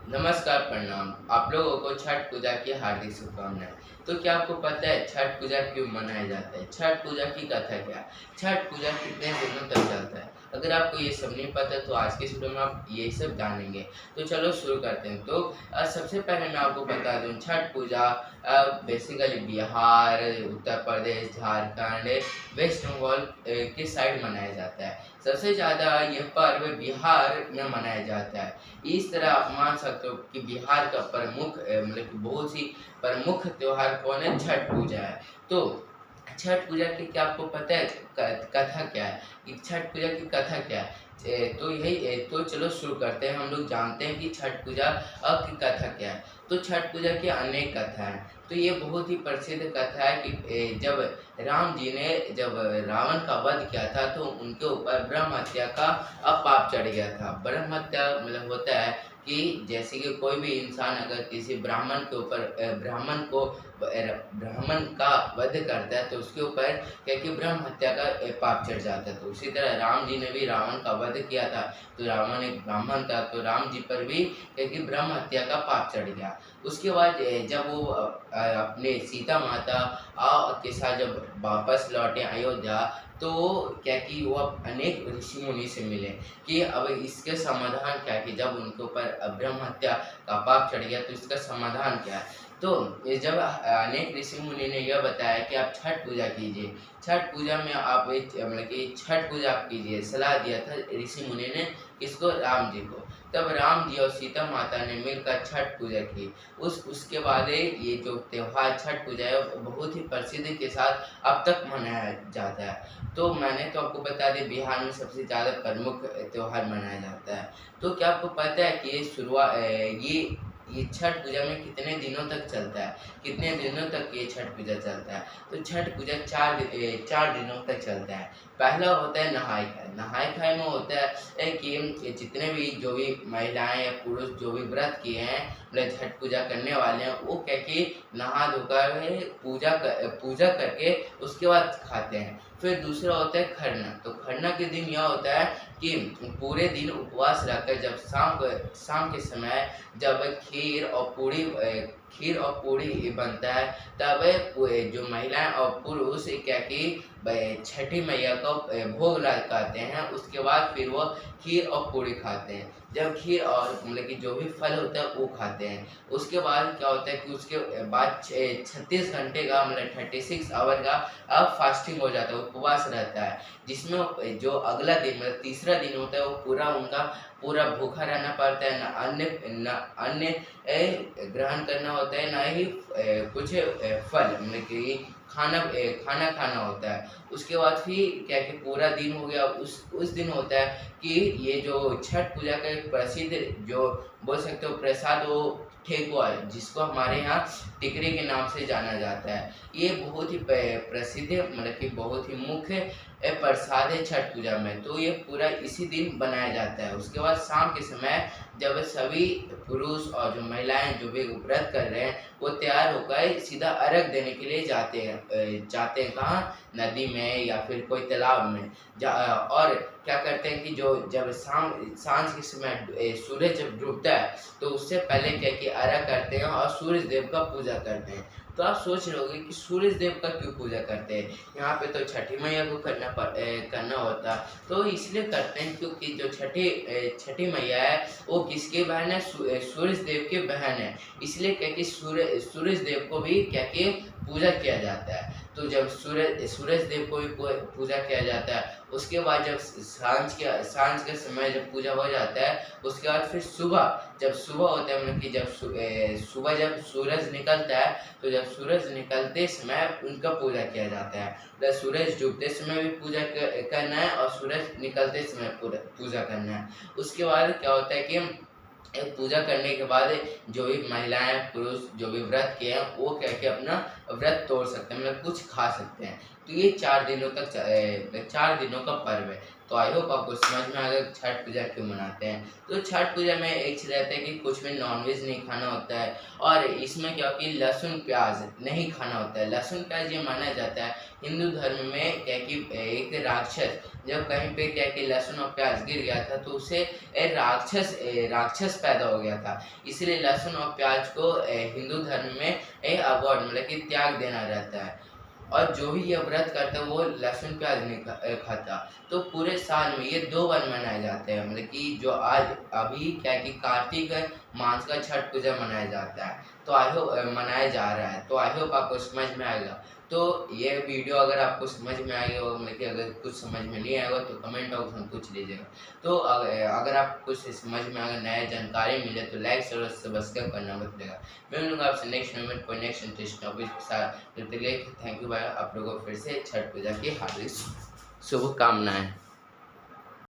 नमस्कार, प्रणाम। आप लोगों को छठ पूजा की हार्दिक शुभकामनाएँ। तो क्या आपको पता है छठ पूजा क्यों मनाया जाता है? छठ पूजा की कथा क्या है? छठ पूजा कितने दिनों तक चलता है? अगर आपको ये सब नहीं पता तो आज की इस वीडियो में आप यही सब जानेंगे। तो चलो शुरू करते हैं। तो सबसे पहले मैं आपको बता दूँ छठ पूजा बेसिकली बिहार, उत्तर प्रदेश, झारखंड, वेस्ट बंगाल के साइड मनाया जाता है। सबसे ज़्यादा ये पर्व बिहार में मनाया जाता है। इस तरह आप मान सकते हो कि बिहार का प्रमुख मतलब कि बहुत ही प्रमुख त्योहार कौन है? छठ पूजा है। तो छठ पूजा की क्या आपको पता है कथा क्या है? कि छठ पूजा की कथा क्या है? तो यही तो चलो शुरू करते हैं। हम लोग जानते हैं कि छठ पूजा की कथा क्या है। तो छठ पूजा की अनेक कथा है। तो ये बहुत ही प्रसिद्ध कथा है कि जब राम जी ने जब रावण का वध किया था तो उनके ऊपर ब्रह्म हत्या का पाप चढ़ गया था। ब्रह्म हत्या मतलब होता है कि जैसे कि कोई भी इंसान अगर किसी ब्राह्मण के ऊपर ब्राह्मण का वध करता है तो उसके ऊपर क्या कि ब्रह्म हत्या का पाप चढ़ जाता है। तो उसी तरह राम जी ने भी रावण का वध किया था। तो रावण एक ब्राह्मण था तो राम जी पर भी क्या कि ब्रह्म हत्या का पाप चढ़ गया। उसके बाद जब वो अपने सीता माता के साथ जब वापस लौटे अयोध्या तो क्या कि वो अब अनेक ऋषि मुनि से मिले कि अब इसके समाधान क्या है कि जब उनके ऊपर ब्रह्म हत्या का पाप चढ़ गया तो इसका समाधान क्या है। तो ये जब अनेक ऋषि मुनि ने यह बताया कि आप छठ पूजा कीजिए। छठ पूजा में आप मतलब कि छठ पूजा आप कीजिए, सलाह दिया था ऋषि मुनि ने किसको? राम जी को। तब राम जी और सीता माता ने मिलकर छठ पूजा की। उसके बाद ये जो त्योहार छठ पूजा है वो बहुत ही प्रसिद्धि के साथ अब तक मनाया जाता है। तो मैंने तो आपको बता दिया बिहार में सबसे ज़्यादा प्रमुख त्योहार मनाया जाता है। तो क्या आपको पता है कि ये छठ पूजा में कितने दिनों तक चलता है? कितने दिनों तक ये छठ पूजा चलता है? तो छठ पूजा 4 दिनों तक चलता है। पहला होता है नहाय खाय। नहाय खाय में होता है कि जितने भी जो भी महिलाएँ या पुरुष जो भी व्रत किए हैं मतलब छठ पूजा करने वाले हैं वो क्या कि नहा धोकर पूजा करके उसके बाद खाते हैं। फिर दूसरा होता है खरना। तो खरना के दिन यह होता है कि पूरे दिन उपवास रहकर जब शाम के समय जब खीर और पूड़ी बनता है तब जो महिलाएं और पुरुष क्या कि छठी मैया को भोग लगाते हैं। उसके बाद फिर वो खीर और पूड़ी खाते हैं। जब खीर और मतलब कि जो भी फल होता है वो खाते हैं। उसके बाद क्या होता है कि उसके बाद 36 घंटे का मतलब 36 आवर का अब फास्टिंग हो जाता है, उपवास रहता है। जिसमें जो अगला दिन मतलब तीसरा दिन होता है वो पूरा उनका पूरा भूखा रहना पड़ता है। न अन्न ग्रहण करना होता है, ना ही कुछ फल मतलब कि खाना खाना होता है। उसके बाद फिर क्या कि पूरा दिन हो गया। उस दिन होता है कि ये जो छठ पूजा का एक प्रसिद्ध जो बोल सकते हो प्रसाद वो ठेकुआ है, जिसको हमारे यहाँ टिकरी के नाम से जाना जाता है। ये बहुत ही प्रसिद्ध मतलब कि बहुत ही मुख्य प्रसाद है छठ पूजा में। तो ये पूरा इसी दिन बनाया जाता है। उसके बाद शाम के समय जब सभी पुरुष और जो महिलाएं जो भी व्रत कर रहे हैं वो तैयार होकर सीधा अर्घ देने के लिए जाते हैं कहाँ? नदी में या फिर कोई तालाब में। और क्या करते हैं कि जो जब सांझ के समय सूरज जब डूबता है तो उससे पहले क्या कि अर्घ करते हैं और सूरज देव का पूजा करते हैं। तो आप सोच रहे होगे कि सूरज देव का क्यों पूजा करते हैं? यहाँ पे तो छठी मैया को करना होता। तो इसलिए करते हैं क्योंकि जो छठी मैया है वो किसकी बहन है? सूरज देव की बहन है। इसलिए क्या कि सूरज देव को भी क्या कि पूजा किया जाता है। तो जब सूरज देव को भी पूजा किया जाता है उसके बाद जब सांझ के समय जब पूजा हो जाता है उसके बाद फिर जब सुबह होता है मतलब कि सुबह जब सूरज निकलता है तो जब सूरज निकलते समय उनका पूजा किया जाता है। मतलब सूरज डूबते समय भी पूजा करना है और सूरज निकलते समय पूजा करना है। उसके बाद क्या होता है कि पूजा करने के बाद जो भी महिलाएं पुरुष जो भी व्रत किए हैं वो क्या कि अपना व्रत तोड़ सकते हैं मतलब कुछ खा सकते हैं। तो ये 4 दिनों का पर्व है। तो आई होप आपको समझ में आ गया छठ पूजा क्यों मनाते हैं। तो छठ पूजा में एक चीज़ रहता है कि कुछ भी नॉनवेज नहीं खाना होता है, और इसमें क्या कि लहसुन प्याज नहीं खाना होता है। लहसुन प्याज ये माना जाता है हिंदू धर्म में क्या कि एक राक्षस जब कहीं पे क्या कि लहसुन और प्याज गिर गया था, तो उसे राक्षस पैदा हो गया था। इसलिए लहसुन और प्याज को हिंदू धर्म में अवॉइड मतलब कि त्याग देना रहता है। और जो भी ये व्रत करता है वो लहसुन प्याज नहीं खाता। तो पूरे साल में ये 2 बार मनाए जाते हैं, मतलब कि जो आज अभी क्या है कि कार्तिक मास का छठ पूजा मनाया जाता है, तो आई होप मनाया जा रहा है, तो आई होप आपको समझ में आएगा। तो ये वीडियो अगर आपको समझ में आई हो, मतलब कि अगर कुछ समझ में नहीं आएगा तो कमेंट बॉक्स में पूछ लीजिएगा। तो अगर आप कुछ समझ में अगर नया जानकारी मिले तो लाइक शेयर और सब्सक्राइब करना मत भूलिएगा। मैं मिलूंगा आपसे नेक्स्ट मोमेंट को नेक्स्ट इंटरेस्टिंग टॉपिक के साथ। तब तक के लिए थैंक यू भाई, आप लोगों को फिर से छठ पूजा की हार्दिक शुभकामनाएं।